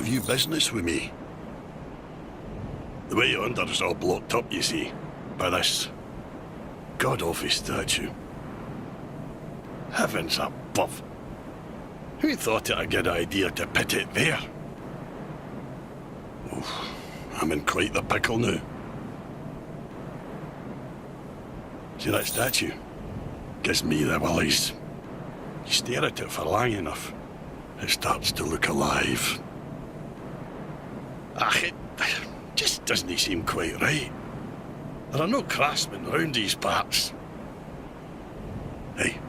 have you business with me? The way yonder's all blocked up, you see, by this god-awful statue. Heavens above! Who thought it a good idea to put it there? Oh, I'm in quite the pickle now. See that statue? Gives me the willies. You stare at it for long enough, it starts to look alive. It just doesn't seem quite right. There are no craftsmen round these parts. Hey,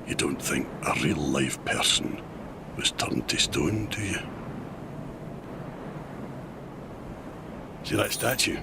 you don't think a real-life person was turned to stone, do you? See that statue?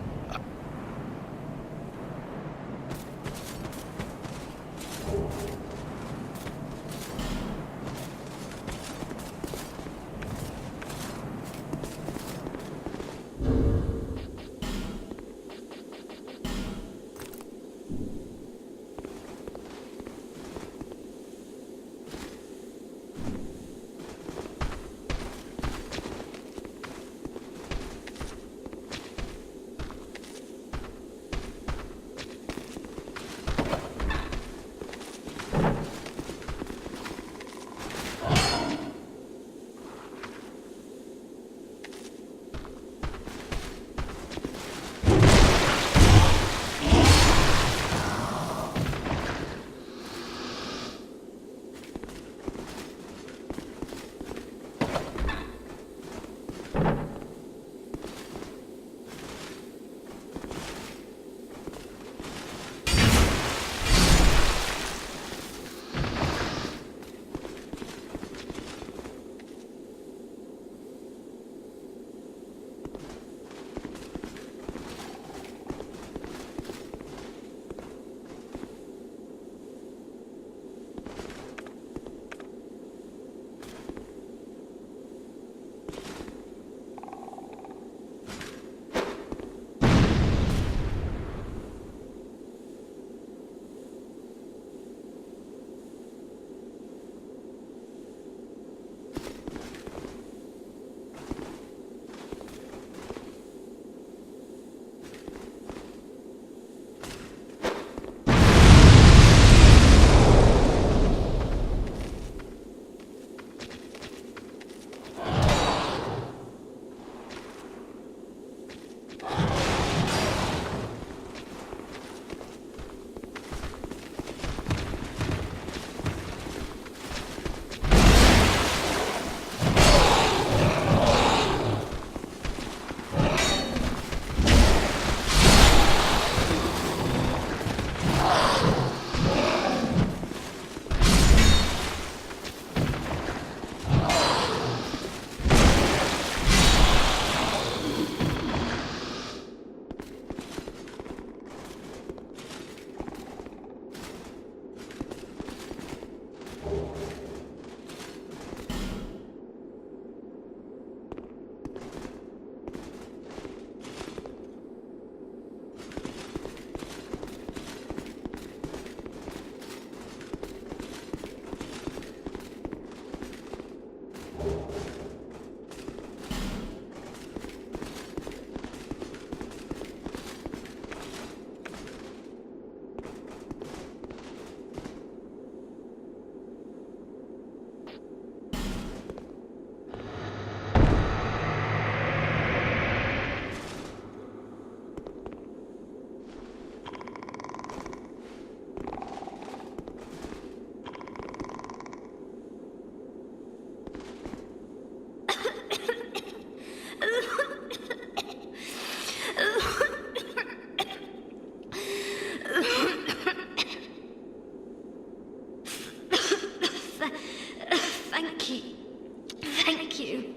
Thank you.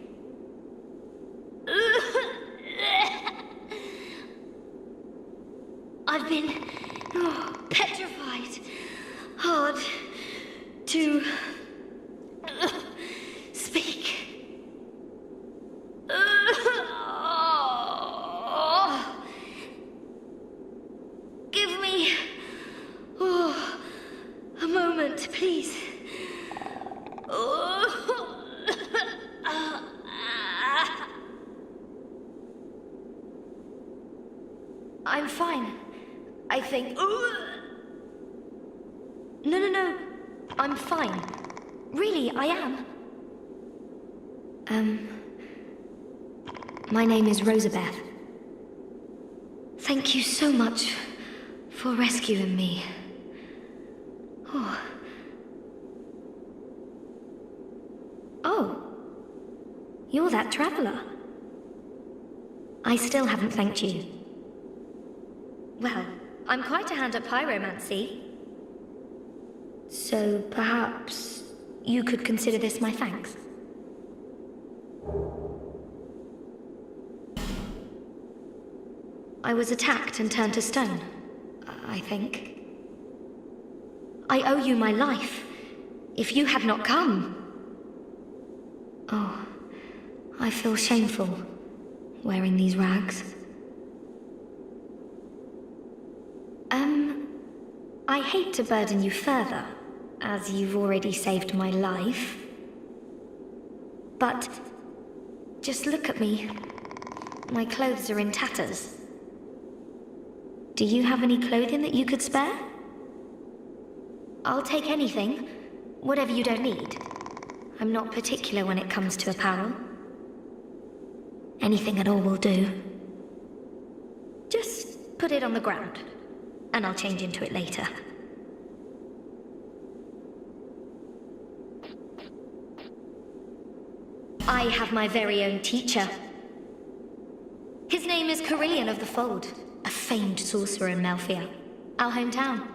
I've been petrified. Hard to speak. Give me a moment, please. I'm fine. I think... No. I'm fine. Really, I am. My name is Rosabeth. Thank you so much for rescuing me. Oh, you're that traveler. I still haven't thanked you. Well, I'm quite a hand at pyromancy. So perhaps you could consider this my thanks. I was attacked and turned to stone, I think. I owe you my life. If you had not come... Oh, I feel shameful wearing these rags. I hate to burden you further, as you've already saved my life. But just look at me. My clothes are in tatters. Do you have any clothing that you could spare? I'll take anything, whatever you don't need. I'm not particular when it comes to apparel. Anything at all will do. Just put it on the ground, and I'll change into it later. I have my very own teacher. His name is Carillion of the Fold, a famed sorcerer in Melfia, our hometown.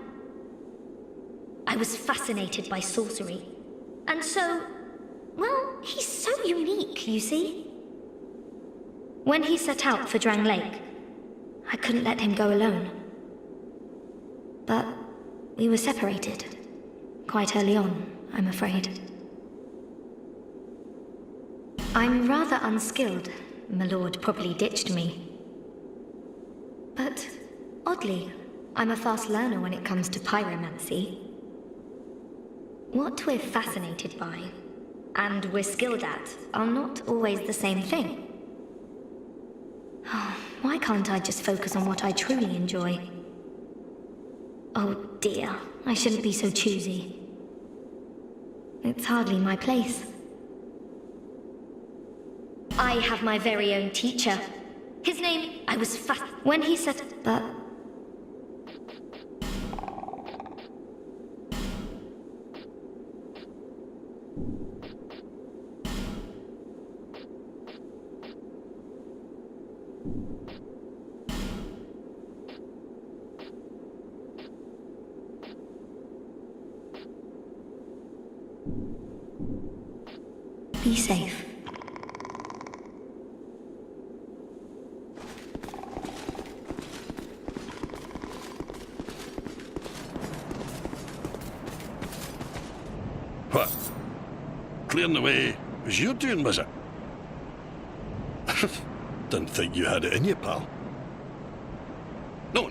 I was fascinated by sorcery, and so, well, he's so unique, you see. When he set out for Drang Lake, I couldn't let him go alone. But we were separated, quite early on, I'm afraid. I'm rather unskilled. My lord probably ditched me. But, oddly, I'm a fast learner when it comes to pyromancy. What we're fascinated by, and we're skilled at, are not always the same thing. Why can't I just focus on what I truly enjoy? Oh dear, I shouldn't be so choosy. It's hardly my place. I have my very own teacher. His name... I was when he said... But... Be safe. What? Clearing the way was your doing, was it? Didn't think you had it in you, pal. No.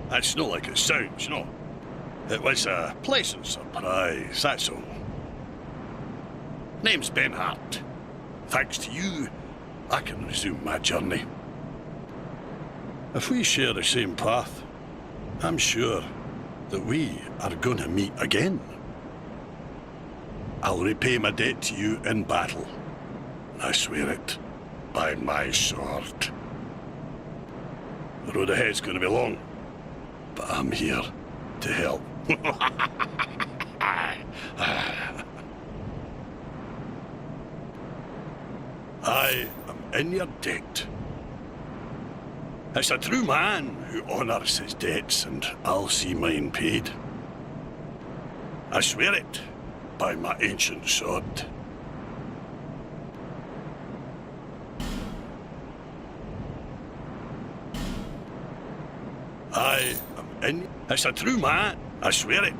That's not like it sounds, no. It was a pleasant surprise, that's all. Name's Ben Hart. Thanks to you, I can resume my journey. If we share the same path, I'm sure that we are gonna meet again. I'll repay my debt to you in battle. I swear it, by my sword. The road ahead's gonna be long, but I'm here to help. I am in your debt. It's a true man who honours his debts, and I'll see mine paid. I swear it by my ancient sword. I am in... It's a true man, I swear it.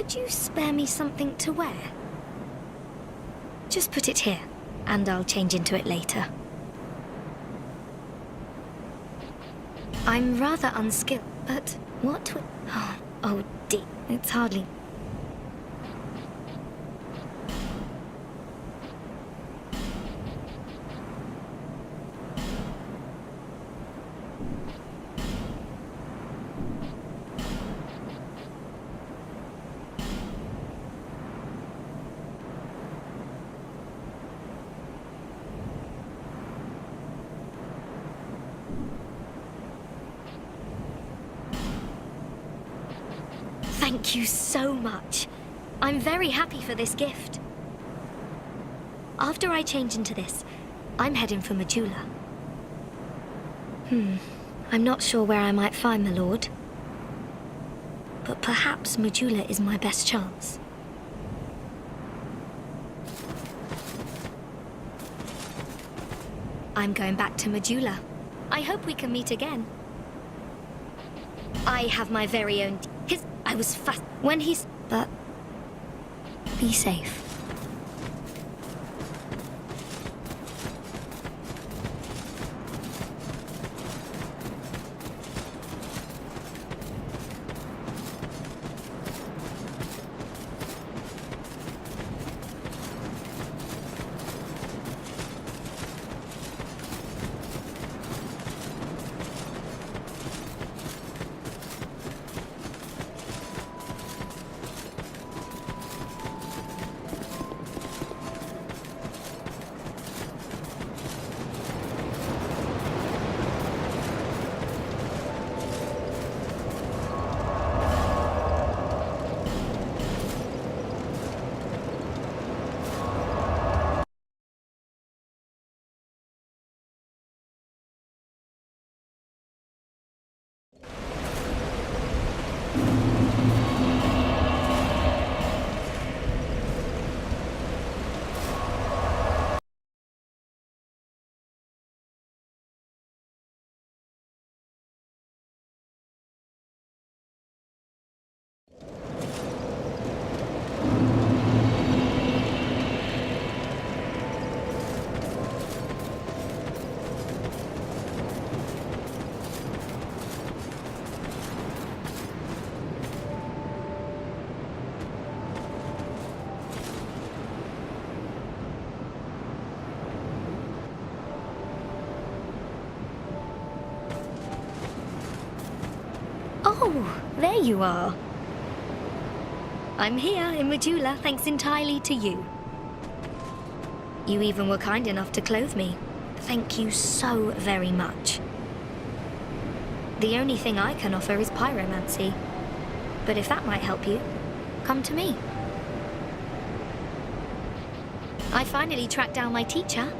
Could you spare me something to wear? Just put it here, and I'll change into it later. I'm rather unskilled, but what would... Oh dear, it's hardly... Thank you so much. I'm very happy for this gift. After I change into this, I'm heading for Majula. I'm not sure where I might find the Lord. But perhaps Majula is my best chance. I'm going back to Majula. I hope we can meet again. I have my very own... I was fast when he's... But... Be safe. Oh, there you are. I'm here in Majula thanks entirely to you. You even were kind enough to clothe me. Thank you so very much. The only thing I can offer is pyromancy. But if that might help you, come to me. I finally tracked down my teacher.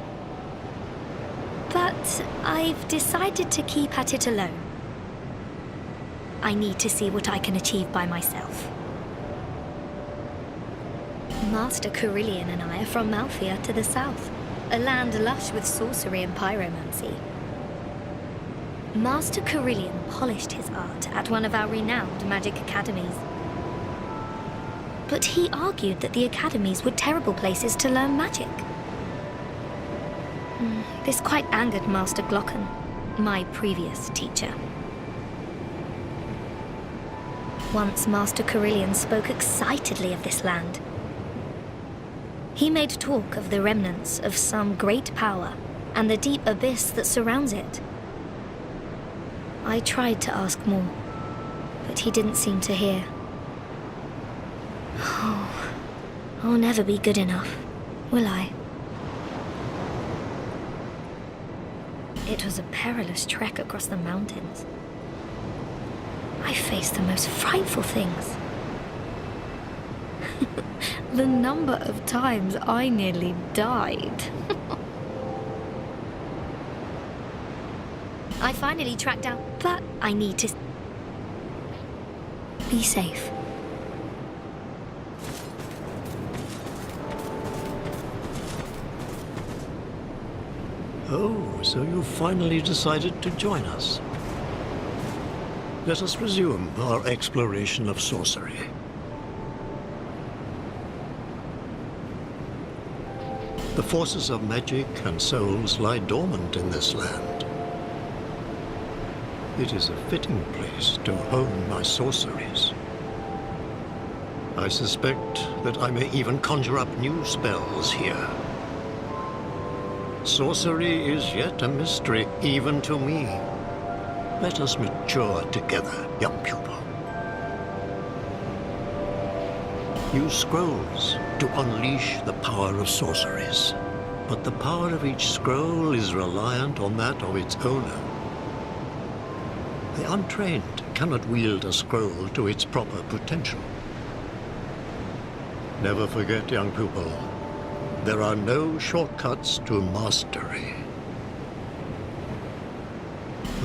But I've decided to keep at it alone. I need to see what I can achieve by myself. Master Carillion and I are from Malphia to the south, a land lush with sorcery and pyromancy. Master Carillion polished his art at one of our renowned magic academies. But he argued that the academies were terrible places to learn magic. This quite angered Master Glocken, my previous teacher. Once Master Carillion spoke excitedly of this land. He made talk of the remnants of some great power and the deep abyss that surrounds it. I tried to ask more, but he didn't seem to hear. Oh, I'll never be good enough, will I? It was a perilous trek across the mountains. I faced the most frightful things. The number of times I nearly died. I finally tracked down, but I need to... Be safe. Oh, so you finally decided to join us. Let us resume our exploration of sorcery. The forces of magic and souls lie dormant in this land. It is a fitting place to hone my sorceries. I suspect that I may even conjure up new spells here. Sorcery is yet a mystery, even to me. Let us mature together, young pupil. Use scrolls to unleash the power of sorceries. But the power of each scroll is reliant on that of its owner. The untrained cannot wield a scroll to its proper potential. Never forget, young pupil, there are no shortcuts to mastery.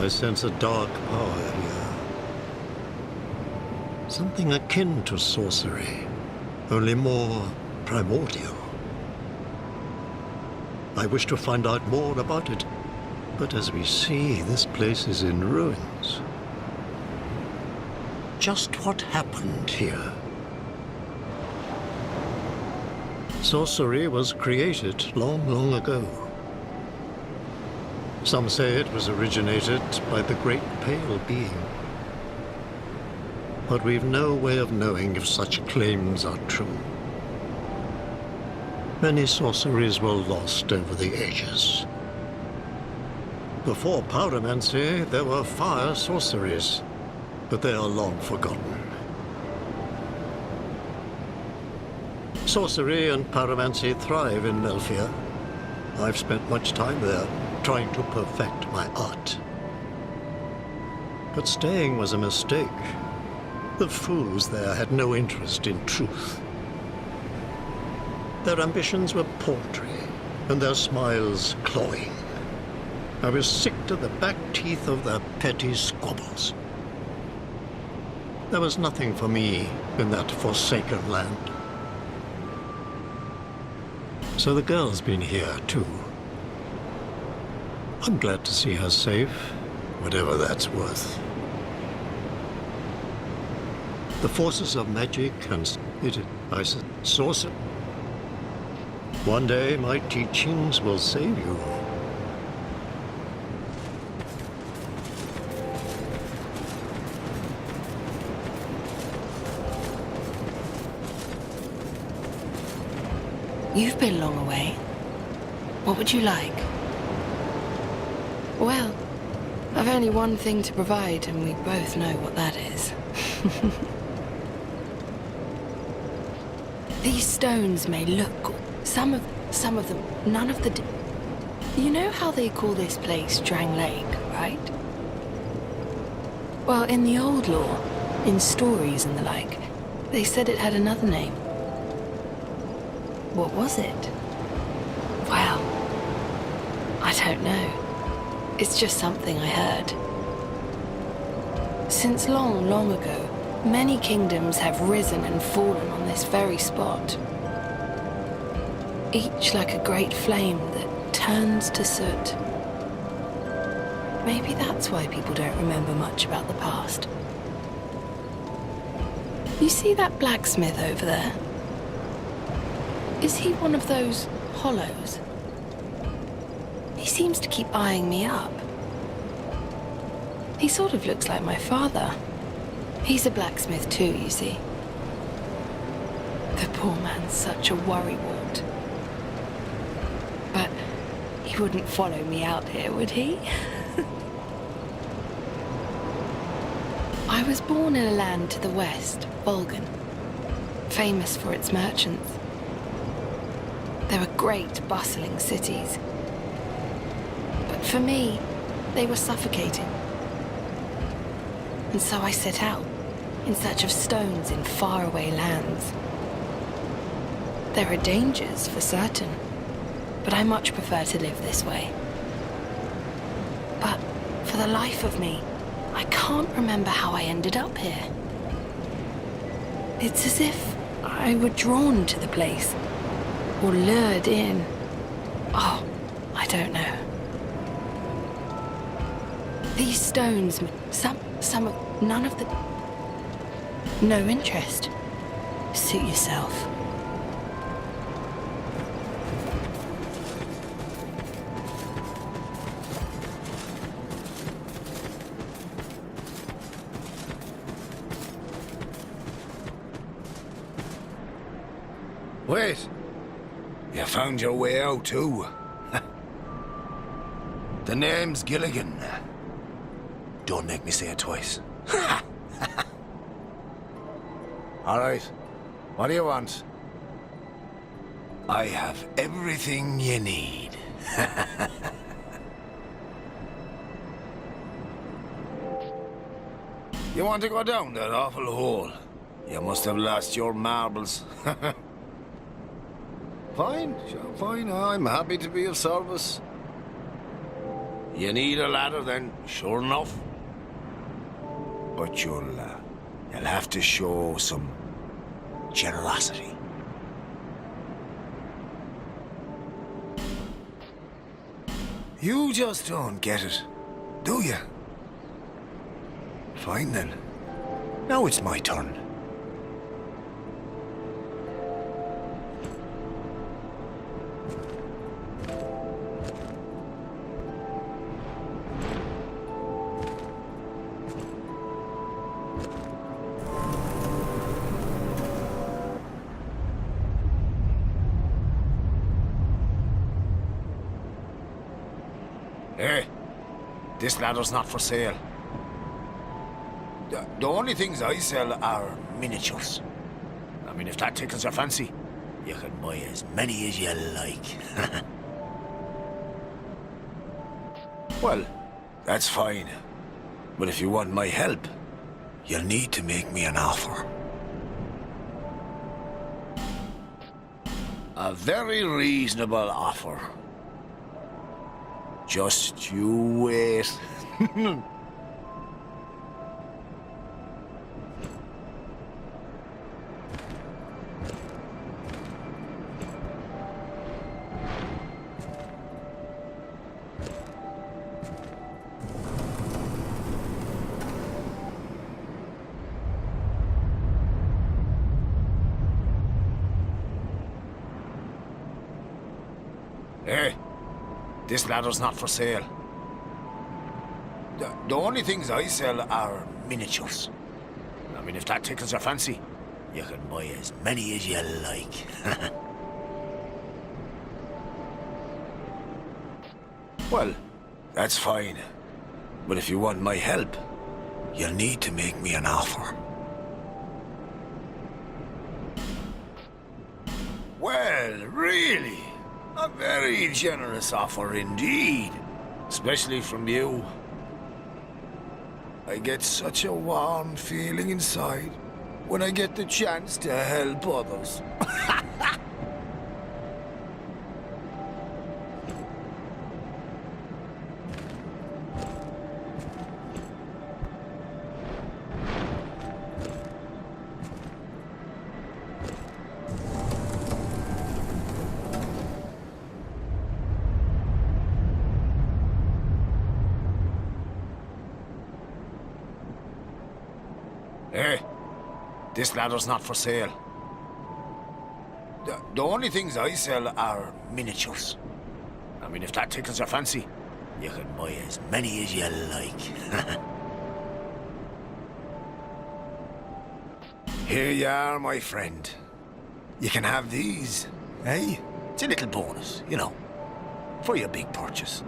I sense a dark power here. Something akin to sorcery, only more primordial. I wish to find out more about it, but as we see, this place is in ruins. Just what happened here? Sorcery was created long, long ago. Some say it was originated by the Great Pale Being. But we've no way of knowing if such claims are true. Many sorceries were lost over the ages. Before pyromancy, there were fire sorceries, but they are long forgotten. Sorcery and pyromancy thrive in Melfia. I've spent much time there, trying to perfect my art. But staying was a mistake. The fools there had no interest in truth. Their ambitions were paltry, and their smiles cloying. I was sick to the back teeth of their petty squabbles. There was nothing for me in that forsaken land. So the girl's been here, too. I'm glad to see her safe, whatever that's worth. The forces of magic and sorcery. One day my teachings will save you. You've been long away. What would you like? Well, I've only one thing to provide, and we both know what that is. These stones may look cool. Some of them, none of the... You know how they call this place Drang Lake, right? Well, in the old lore, in stories and the like, they said it had another name. What was it? Well, I don't know. It's just something I heard. Since long, long ago, many kingdoms have risen and fallen on this very spot. Each like a great flame that turns to soot. Maybe that's why people don't remember much about the past. You see that blacksmith over there? Is he one of those hollows? He seems to keep eyeing me up. He sort of looks like my father. He's a blacksmith too, you see. The poor man's such a worrywart. But he wouldn't follow me out here, would he? I was born in a land to the west, Volgan, famous for its merchants. There were great, bustling cities. But for me, they were suffocating. And so I set out, in search of stones in faraway lands. There are dangers, for certain, but I much prefer to live this way. But for the life of me, I can't remember how I ended up here. It's as if I were drawn to the place. Or lured in. Oh, I don't know. These stones, none of the... No interest. Suit yourself. Wait. You found your way out, too. The name's Gilligan. Don't make me say it twice. All right. What do you want? I have everything you need. You want to go down that awful hole? You must have lost your marbles. Fine, sure, fine. I'm happy to be of service. You need a ladder then, sure enough. But you'll have to show some generosity. You just don't get it, do you? Fine then. Now it's my turn. Hey, this ladder's not for sale. The only things I sell are miniatures. I mean, if that tickles your fancy, you can buy as many as you like. Well, that's fine. But if you want my help, you'll need to make me an offer. A very reasonable offer. Just you wait. Hey, this ladder's not for sale. The only things I sell are miniatures. I mean, if that tickles your fancy, you can buy as many as you like. Well, that's fine. But if you want my help, you'll need to make me an offer. Well, really? A very generous offer indeed. Especially from you. I get such a warm feeling inside when I get the chance to help others. Hey, this ladder's not for sale. The only things I sell are miniatures. I mean, if that tickles your fancy, you can buy as many as you like. Here you are, my friend. You can have these, eh? It's a little bonus, you know, for your big purchase.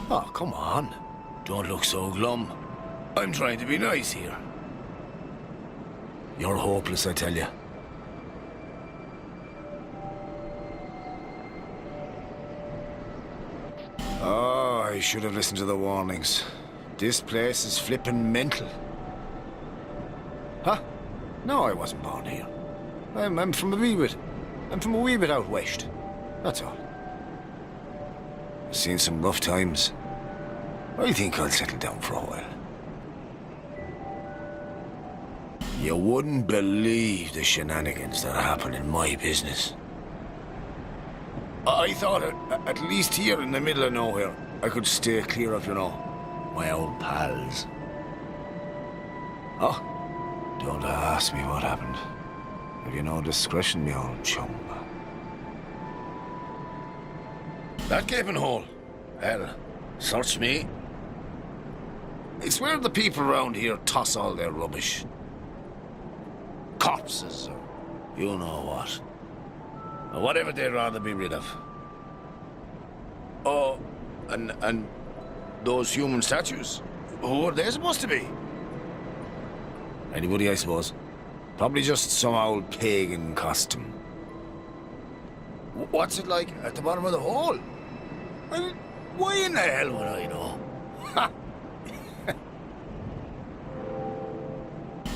Oh, come on. Don't look so glum. I'm trying to be nice here. You're hopeless, I tell you. Oh, I should have listened to the warnings. This place is flippin' mental. Huh? No, I wasn't born here. I'm from a wee bit. I'm from a wee bit out west. That's all. I've seen some rough times. I think I'll settle down for a while. You wouldn't believe the shenanigans that happen in my business. I thought at least here in the middle of nowhere, I could stay clear of, you know, my old pals. Oh, don't ask me what happened. Have you no discretion, me old chum? That gaping hole. Well, search me. It's where the people around here toss all their rubbish. Corpses, or you know what. Or whatever they'd rather be rid of. Oh, and those human statues, who are they supposed to be? Anybody, I suppose. Probably just some old pagan costume. What's it like at the bottom of the hole? Well, why in the hell would I know? Ha!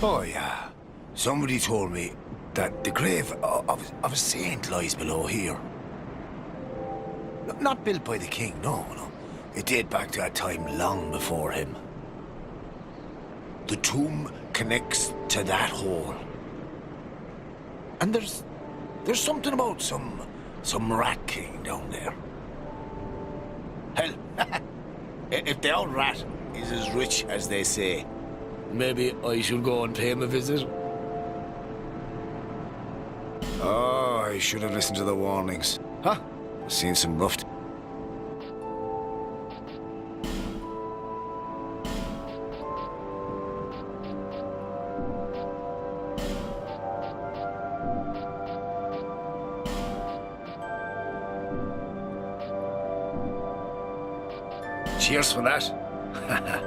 Oh, yeah. Somebody told me that the grave of a saint lies below here. Not built by the king, no. It dated back to a time long before him. The tomb connects to that hole. And there's something about some rat king down there. Hell, if the old rat is as rich as they say, maybe I should go and pay him a visit. Oh, I should have listened to the warnings. Huh? I've seen some rough... Cheers for that.